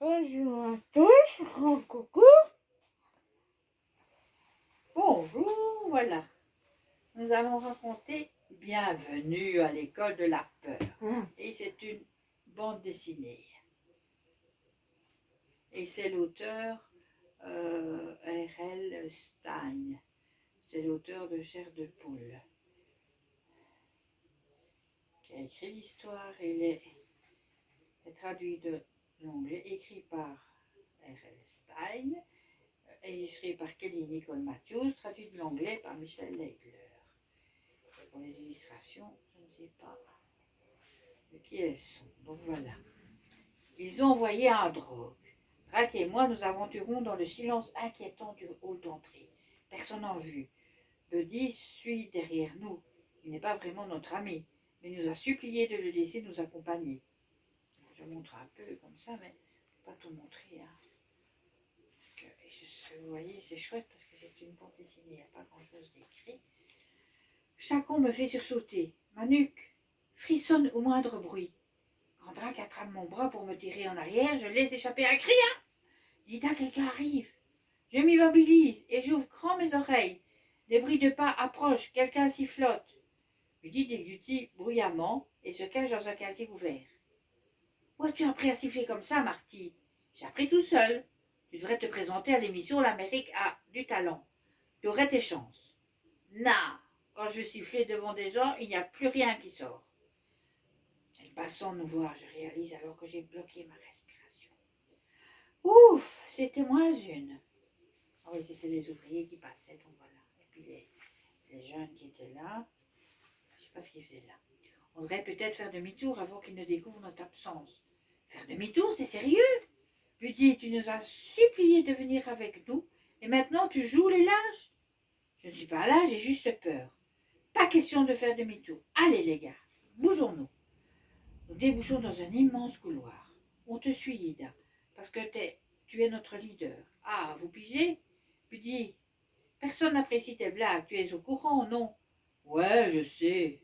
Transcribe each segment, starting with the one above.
Bonjour à tous, grand coucou. Bonjour, voilà. Nous allons raconter Bienvenue à l'école de la peur. Et c'est une bande dessinée. Et c'est l'auteur R.L. Stein. C'est l'auteur de Chair de poule qui a écrit l'histoire. Il est traduit de l'anglais, écrit par R.L. Stein, illustré par Kelly Nicole Matthews, traduit de l'anglais par Michel Legler. Et pour les illustrations, je ne sais pas de qui elles sont. Donc voilà. Ils ont envoyé un drogue. Drac et moi, nous aventurons dans le silence inquiétant du hall d'entrée. Personne en vue. Buddy suit derrière nous. Il n'est pas vraiment notre ami, mais nous a supplié de le laisser nous accompagner. Je montre un peu comme ça, mais je ne vais pas tout montrer. Vous voyez, c'est chouette parce que c'est une bande dessinée. Il n'y a pas grand-chose d'écrit. Chacun me fait sursauter. Ma nuque frissonne au moindre bruit. Quand Drac attrape mon bras pour me tirer en arrière, je laisse échapper un cri. Dita, quelqu'un arrive. Je m'immobilise et j'ouvre grand mes oreilles. Des bruits de pas approchent, quelqu'un sifflote. Buddy déglutit bruyamment et se cache dans un casier ouvert. Où as-tu appris à siffler comme ça, Marty? J'ai appris tout seul. Tu devrais te présenter à l'émission L'Amérique a du talent. Tu aurais tes chances. Na! Quand je sifflais devant des gens, il n'y a plus rien qui sort. Elle passe sans nous voir, je réalise alors que j'ai bloqué ma respiration. Ouf, c'était moins une. Ah oui, c'était les ouvriers qui passaient, donc voilà. Et puis les jeunes qui étaient là, je ne sais pas ce qu'ils faisaient là. On devrait peut-être faire demi-tour avant qu'ils ne découvrent notre absence. Faire demi-tour, t'es sérieux? Buddy, tu nous as supplié de venir avec nous, et maintenant tu joues les lâches? Je ne suis pas là, j'ai juste peur. Pas question de faire demi-tour. Allez les gars, bougeons-nous. Nous débouchons dans un immense couloir. On te suit, Ida, parce que tu es notre leader. Ah, vous pigez? Buddy, personne n'apprécie tes blagues. Tu es au courant, non? Ouais, je sais.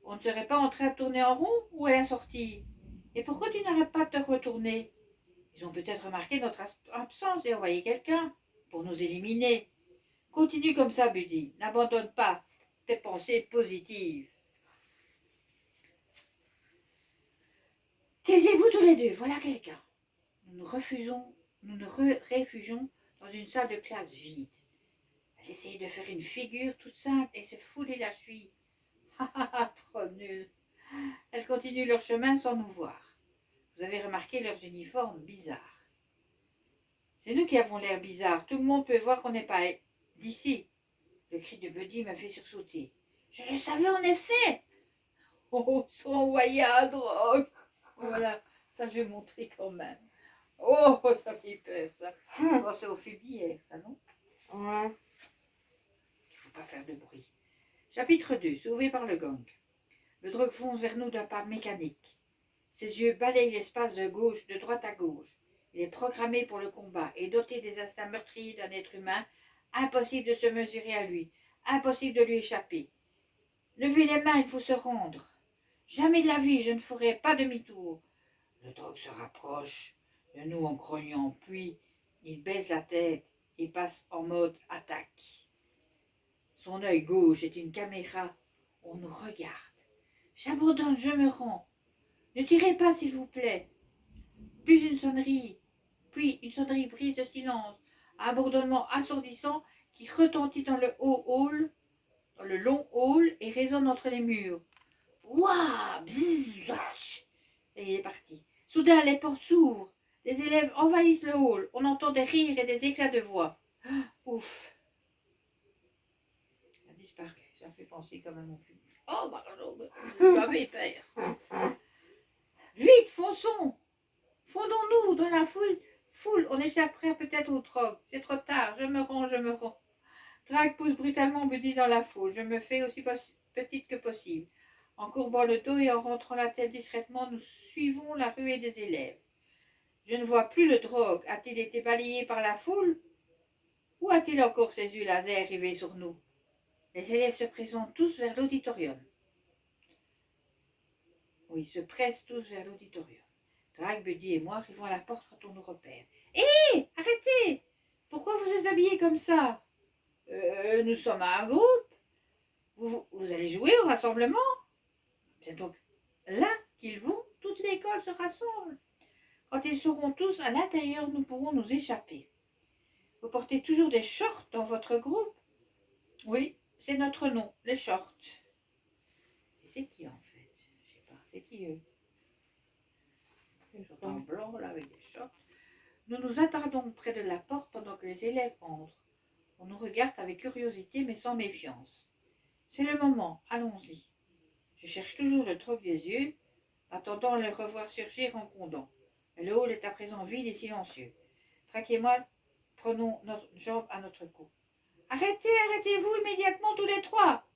On ne serait pas en train de tourner en rond ou à la sortie? Et pourquoi tu n'arrêtes pas de te retourner? Ils ont peut-être remarqué notre absence et envoyé quelqu'un pour nous éliminer. Continue comme ça, Buddy. N'abandonne pas tes pensées positives. Taisez-vous tous les deux, voilà quelqu'un. Nous nous réfugions dans une salle de classe vide. Elle essayait de faire une figure toute simple et se foulait la cheville. Trop nul. Elles continuent leur chemin sans nous voir. Vous avez remarqué leurs uniformes bizarres. C'est nous qui avons l'air bizarres. Tout le monde peut voir qu'on n'est pas d'ici. Le cri de Buddy m'a fait sursauter. Je le savais en effet. Oh, son envoyé à drogue. Voilà, ça je vais montrer quand même. Oh, ça fait peur, ça. Oh, c'est au hier, ça, non? Ouais. Il ne faut pas faire de bruit. Chapitre 2, sauvé par le gang. Le drogue fonce vers nous d'un pas mécanique. Ses yeux balayent l'espace de droite à gauche. Il est programmé pour le combat et doté des instincts meurtriers d'un être humain. Impossible de se mesurer à lui. Impossible de lui échapper. Levez les mains, il faut se rendre. Jamais de la vie, je ne ferai pas demi-tour. Le drogue se rapproche de nous en grognant, puis il baisse la tête et passe en mode attaque. Son œil gauche est une caméra. On nous regarde. J'abandonne, je me rends. Ne tirez pas, s'il vous plaît. Puis une sonnerie brise le silence. Un bourdonnement assourdissant qui retentit dans le long hall et résonne entre les murs. Ouah, bzzz, et il est parti. Soudain, les portes s'ouvrent. Les élèves envahissent le hall. On entend des rires et des éclats de voix. Ouf. Il a disparu. Ça me fait penser comme à mon film. Oh, pardon, vous m'avez peur. Vite, fonçons. Fondons-nous dans la foule. On échapperait peut-être aux drogues. C'est trop tard. Je me rends. Drake pousse brutalement Buddy dans la foule. Je me fais aussi petite que possible. En courbant le dos et en rentrant la tête discrètement, nous suivons la ruée des élèves. Je ne vois plus le drogue. A-t-il été balayé par la foule? Ou a-t-il encore ses yeux laser rivés sur nous? Les élèves se présentent tous vers l'auditorium. Oui, se pressent tous vers l'auditorium. Drake, Buddy et moi arrivons à la porte quand on nous repère. Hé, arrêtez! Pourquoi vous êtes habillés comme ça? Nous sommes un groupe. Vous allez jouer au rassemblement? C'est donc là qu'ils vont. Toute l'école se rassemble. Quand ils seront tous à l'intérieur, nous pourrons nous échapper. Vous portez toujours des shorts dans votre groupe? Oui, c'est notre nom, les shorts. Et c'est qui en fait? Je sais pas, c'est qui eux? Ils sont en blanc là avec des shorts. Nous nous attardons près de la porte pendant que les élèves entrent. On nous regarde avec curiosité mais sans méfiance. C'est le moment, allons-y. Je cherche toujours le troc des yeux, attendant le revoir surgir en grondant. Mais le hall est à présent vide et silencieux. Drake et moi prenons notre jambe à notre cou. Arrêtez-vous immédiatement tous les trois.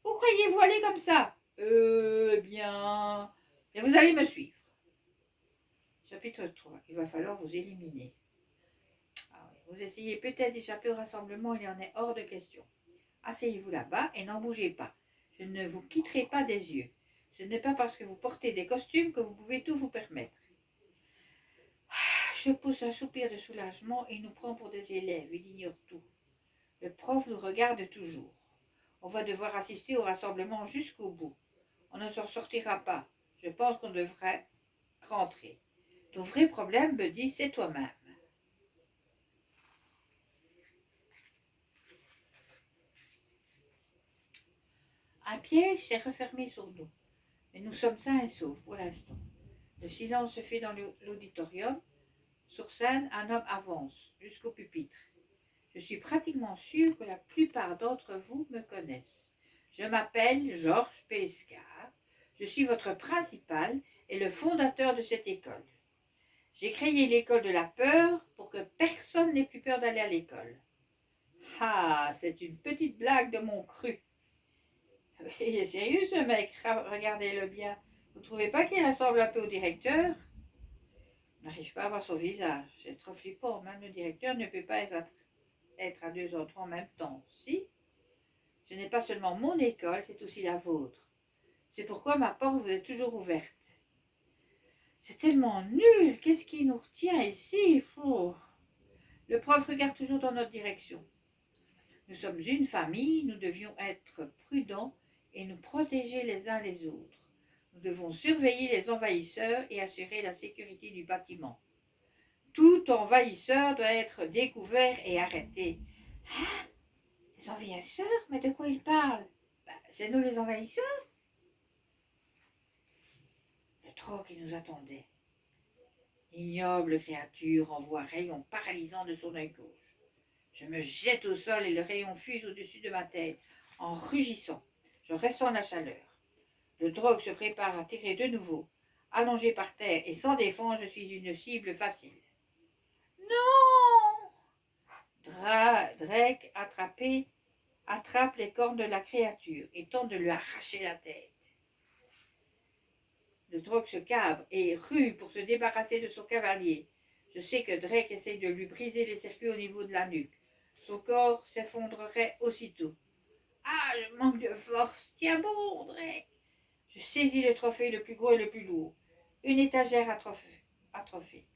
Où croyez-vous aller comme ça? Bien, vous allez me suivre. Chapitre 3. Il va falloir vous éliminer. Ah oui. Vous essayez peut-être d'échapper au rassemblement, il en est hors de question. Asseyez-vous là-bas et n'en bougez pas. Je ne vous quitterai pas des yeux. Ce n'est pas parce que vous portez des costumes que vous pouvez tout vous permettre. Je pousse un soupir de soulagement et il nous prend pour des élèves. Il ignore tout. Le prof nous regarde toujours. On va devoir assister au rassemblement jusqu'au bout. On ne s'en sortira pas. Je pense qu'on devrait rentrer. Ton vrai problème, Buddy, c'est toi-même. Un piège s'est refermé sur nous, mais nous sommes sains et saufs pour l'instant. Le silence se fait dans l'auditorium. Sur scène, un homme avance jusqu'au pupitre. Je suis pratiquement sûre que la plupart d'entre vous me connaissent. Je m'appelle Georges Pescar. Je suis votre principal et le fondateur de cette école. J'ai créé l'école de la peur pour que personne n'ait plus peur d'aller à l'école. Ah, c'est une petite blague de mon cru. Il est sérieux ce mec, regardez-le bien. Vous ne trouvez pas qu'il ressemble un peu au directeur? Je n'arrive pas à voir son visage. C'est trop flippant. Même le directeur ne peut pas être à deux endroits en même temps. Si? Ce n'est pas seulement mon école, c'est aussi la vôtre. C'est pourquoi ma porte vous est toujours ouverte. C'est tellement nul. Qu'est-ce qui nous retient ici? Oh. Le prof regarde toujours dans notre direction. Nous sommes une famille, nous devions être prudents et nous protéger les uns les autres. Nous devons surveiller les envahisseurs et assurer la sécurité du bâtiment. Tout envahisseur doit être découvert et arrêté. Ah, les envahisseurs? Mais de quoi ils parlent? C'est nous les envahisseurs? Le trog qui nous attendait. Ignoble créature envoie un rayon paralysant de son œil gauche. Je me jette au sol et le rayon fuse au-dessus de ma tête. En rugissant, je ressens la chaleur. Le drogue se prépare à tirer de nouveau. Allongé par terre et sans défense, je suis une cible facile. Non! Drake, attrape les cornes de la créature et tente de lui arracher la tête. Le drogue se cabre et rue pour se débarrasser de son cavalier. Je sais que Drake essaye de lui briser les circuits au niveau de la nuque. Son corps s'effondrerait aussitôt. Ah, je manque de force. Tiens bon, Drake. Je saisis le trophée le plus gros et le plus lourd. Une étagère à trophée.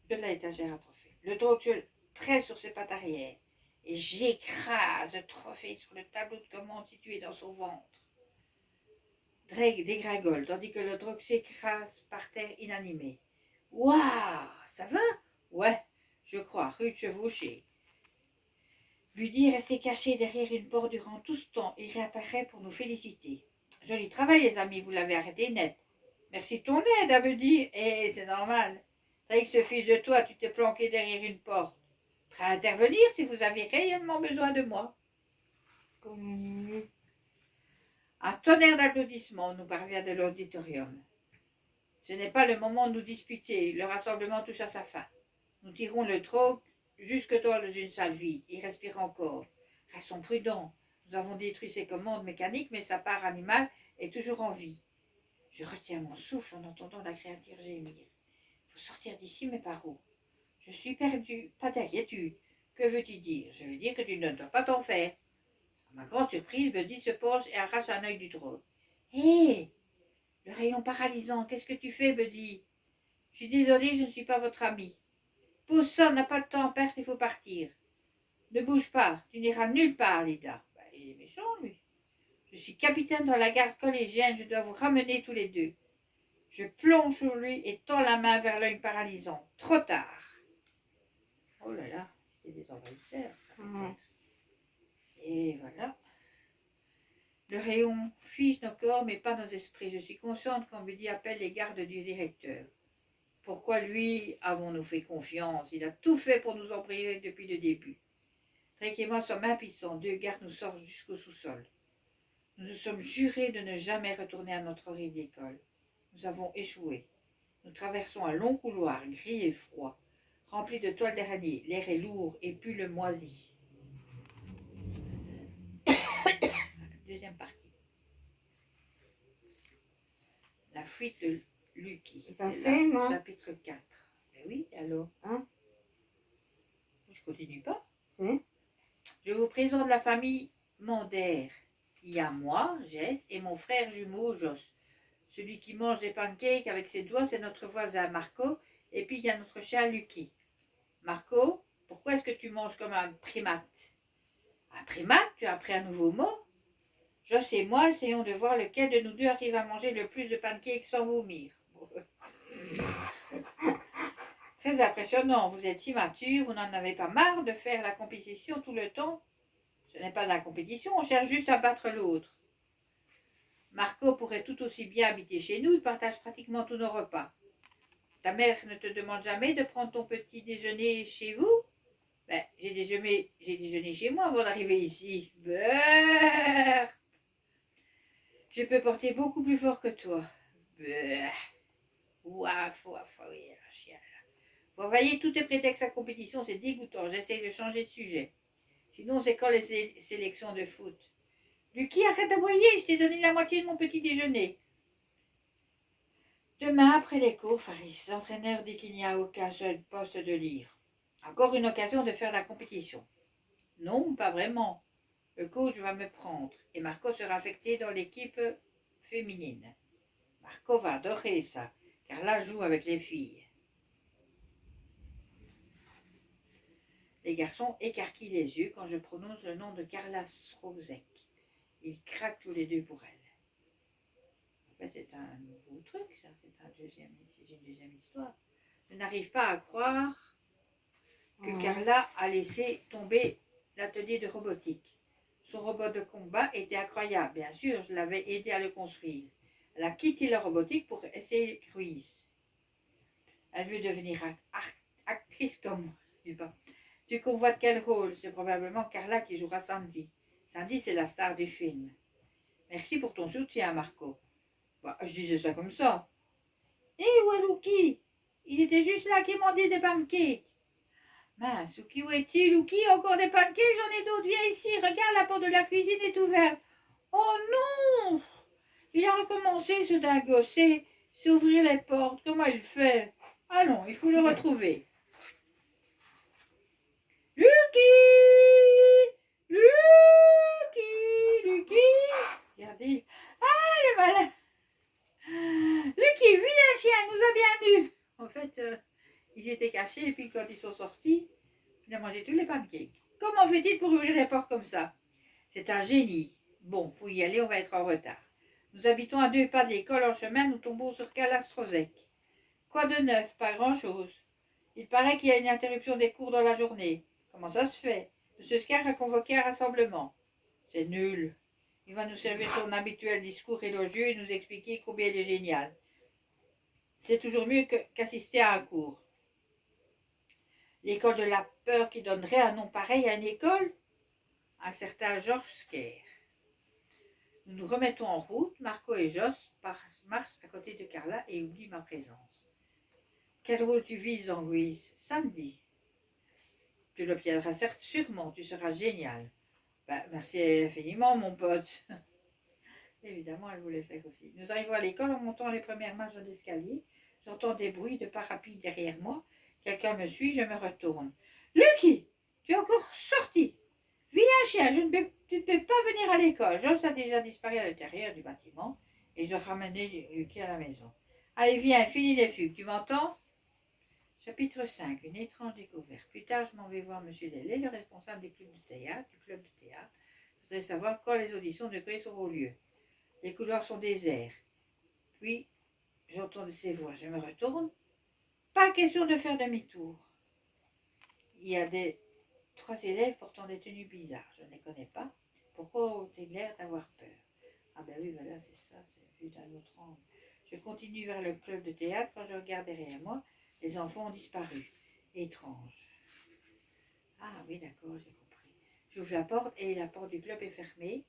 De l'étagère à trophée. Le drogue se presse sur ses pattes arrière et j'écrase le trophée sur le tableau de commande situé dans son ventre. Drake dégringole tandis que le drogue s'écrase par terre inanimé. Waouh, ça va? Ouais, je crois, rude chevauchée. Buddy est resté caché derrière une porte durant tout ce temps. Il réapparaît pour nous féliciter. Joli travail, les amis, vous l'avez arrêté net. Merci de ton aide, à Buddy. Eh, c'est normal. Drake se fiche de toi, tu t'es planqué derrière une porte. Prêt à intervenir si vous avez réellement besoin de moi. Un tonnerre d'applaudissements nous parvient de l'auditorium. Ce n'est pas le moment de nous disputer. Le rassemblement touche à sa fin. Nous tirons le troc jusque dans une salle vide. Il respire encore. Restons prudents. Nous avons détruit ses commandes mécaniques, mais sa part animale est toujours en vie. Je retiens mon souffle en entendant la créature gémir. Il faut sortir d'ici, mais par où? Je suis perdu. Pas d'inquiétude. Que veux-tu dire? Je veux dire que tu ne dois pas t'en faire. À ma grande surprise, Buddy se penche et arrache un œil du drogue. Hé! Le rayon paralysant, qu'est-ce que tu fais, Buddy? Je suis désolée, je ne suis pas votre amie. Pose ça, on n'a pas de temps à perdre, il faut partir. Ne bouge pas, tu n'iras nulle part, Lida. Il est méchant, lui. Je suis capitaine dans la garde collégienne, je dois vous ramener tous les deux. Je plonge sur lui et tends la main vers l'œil paralysant. Trop tard. Oh là là, c'était des envahisseurs, ça peut-être. Et voilà. Le rayon fige nos corps, mais pas nos esprits. Je suis consciente qu'on me dit appelle les gardes du directeur. Pourquoi lui avons-nous fait confiance? Il a tout fait pour nous embrayer depuis le début. Drake et moi sommes impuissants. 2 gardes nous sortent jusqu'au sous-sol. Nous nous sommes jurés de ne jamais retourner à notre horrible école. Nous avons échoué. Nous traversons un long couloir gris et froid, rempli de toiles d'araignée. L'air est lourd et pue le moisi. Deuxième partie. La fuite de Lucky. C'est pas C'est fait, là, moi. chapitre 4. Mais oui, alors. Hein? Je continue pas. Si. Je vous présente la famille Mander. Il y a moi, Jess, et mon frère jumeau, Joss. Celui qui mange des pancakes avec ses doigts, c'est notre voisin Marco. Et puis il y a notre chien Lucky. Marco, pourquoi est-ce que tu manges comme un primate? Un primate? Tu as appris un nouveau mot? Joss et moi essayons de voir lequel de nous deux arrive à manger le plus de pancakes sans vomir. Très impressionnant, vous êtes si mature, vous n'en avez pas marre de faire la compétition tout le temps? Ce n'est pas de la compétition, on cherche juste à battre l'autre. Marco pourrait tout aussi bien habiter chez nous, il partage pratiquement tous nos repas. Ta mère ne te demande jamais de prendre ton petit déjeuner chez vous? Ben, j'ai déjeuné chez moi avant d'arriver ici. Brrr. Je peux porter beaucoup plus fort que toi. Brrr. Ouaf, ouaf, oui, un chien. Vous voyez, tout est prétexte à compétition, c'est dégoûtant. J'essaye de changer de sujet. Sinon, c'est quand les sélections de foot? Lucky, arrête d'aboyer, je t'ai donné la moitié de mon petit déjeuner. Demain, après les cours, Faris, l'entraîneur dit qu'il n'y a aucun seul poste de livre. Encore une occasion de faire la compétition. Non, pas vraiment. Le coach va me prendre et Marco sera affecté dans l'équipe féminine. Marco va adorer ça, car là joue avec les filles. Les garçons écarquillent les yeux quand je prononce le nom de Carla Strozek. Ils craquent tous les deux pour elle. En fait, c'est un nouveau truc, ça. C'est une deuxième histoire. Je n'arrive pas à croire que Carla a laissé tomber l'atelier de robotique. Son robot de combat était incroyable. Bien sûr, je l'avais aidé à le construire. Elle a quitté la robotique pour essayer les cruises. Elle veut devenir actrice comme moi. Tu convoites quel rôle? C'est probablement Carla qui jouera Sandy. Sandy, c'est la star du film. Merci pour ton soutien, Marco. Bah, je disais ça comme ça. Hé, où est Lucky? Il était juste là qui m'a dit des pancakes. Mince, Lucky, où est-il? Lucky, encore des pancakes? J'en ai d'autres. Viens ici, regarde, la porte de la cuisine est ouverte. Oh non! Il a recommencé, ce dingo. C'est ouvrir les portes. Comment il fait? Allons, il faut le retrouver. Lucky! Lucky! Regardez. Ah, il est malin. Lucky, vilain chien, nous a bien eu. En fait, ils étaient cachés et puis quand ils sont sortis, il a mangé tous les pancakes. Comment fait-il pour ouvrir les portes comme ça? C'est un génie. Bon, faut y aller, on va être en retard. Nous habitons à 2 pas de l'école. En chemin, nous tombons sur Calastrozek. Quoi de neuf? Pas grand-chose. Il paraît qu'il y a une interruption des cours dans la journée. Comment ça se fait? M. Scar a convoqué un rassemblement. C'est nul. Il va nous servir son habituel discours élogieux et nous expliquer combien il est génial. C'est toujours mieux qu'assister à un cours. L'école de la peur qui donnerait un nom pareil à une école? Un certain George Scare. Nous nous remettons en route. Marco et Joss marchent à côté de Carla et oublient ma présence. Quel rôle tu vises, Anguise? Sandy. Tu l'obtiendras certes sûrement, tu seras génial. Merci infiniment, mon pote. Évidemment, elle voulait faire aussi. Nous arrivons à l'école en montant les premières marches de l'escalier. J'entends des bruits de pas rapides derrière moi. Quelqu'un me suit, je me retourne. Lucky, tu es encore sorti. Vilain chien, tu ne peux pas venir à l'école. Joss a déjà disparu à l'intérieur du bâtiment et je ramenais Lucky à la maison. Allez, viens, finis les fugues, tu m'entends? Chapitre 5. Une étrange découverte. Plus tard, je m'en vais voir M. Delay, le responsable du club de théâtre. Je voudrais savoir quand les auditions de Grace auront lieu. Les couloirs sont déserts. Puis, j'entends ses voix. Je me retourne. Pas question de faire demi-tour. Il y a trois élèves portant des tenues bizarres. Je ne les connais pas. Pourquoi ont-ils l'air d'avoir peur? Ah ben oui, voilà, c'est ça, c'est vu d'un autre angle. Je continue vers le club de théâtre. Quand je regarde derrière moi, les enfants ont disparu. Étrange. Ah oui, d'accord, j'ai compris. J'ouvre la porte et la porte du club est fermée.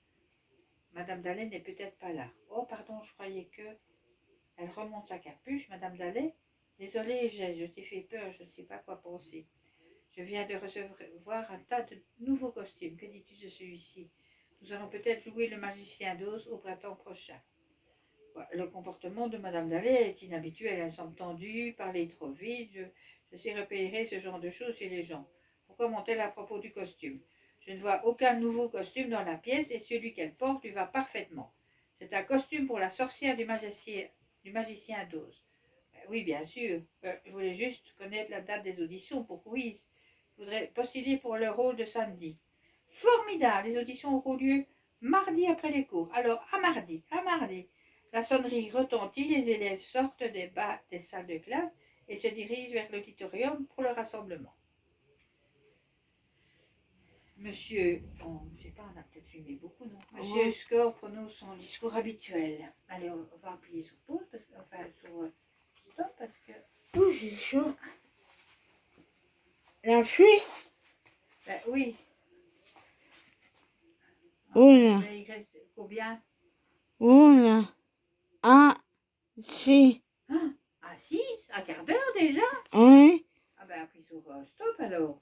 Madame Dallet n'est peut-être pas là. Oh, pardon, je croyais que... Elle remonte sa capuche. Madame Dallet? Désolée, je t'ai fait peur, je ne sais pas quoi penser. Je viens de recevoir un tas de nouveaux costumes. Que dis-tu de celui-ci? Nous allons peut-être jouer le magicien d'Oz au printemps prochain. Le comportement de Madame Dallet est inhabituel. Elle semble tendue, parler trop vite. Je sais repérer ce genre de choses chez les gens. Pourquoi ment-elle à propos du costume? Je ne vois aucun nouveau costume dans la pièce et celui qu'elle porte lui va parfaitement. C'est un costume pour la sorcière du magicien d'Oz. Oui, bien sûr. Je voulais juste connaître la date des auditions pour Louise. Je voudrais postuler pour le rôle de Sandy. Formidable. Les auditions auront lieu mardi après les cours. Alors, à mardi, à mardi. La sonnerie retentit, les élèves sortent des bas des salles de classe et se dirigent vers l'auditorium pour le rassemblement. Monsieur, bon, je sais pas, on a peut-être filmé beaucoup, non? Monsieur Score prononce son discours habituel. Allez, on va appuyer sur pause, sur stop, parce que... Oh, j'ai chaud. La fuite. Ben oui. Oh là. Mais il reste combien? Oh là. Ah, si. À 6? Un quart d'heure déjà? Oui. Ah ben appuie sur stop alors.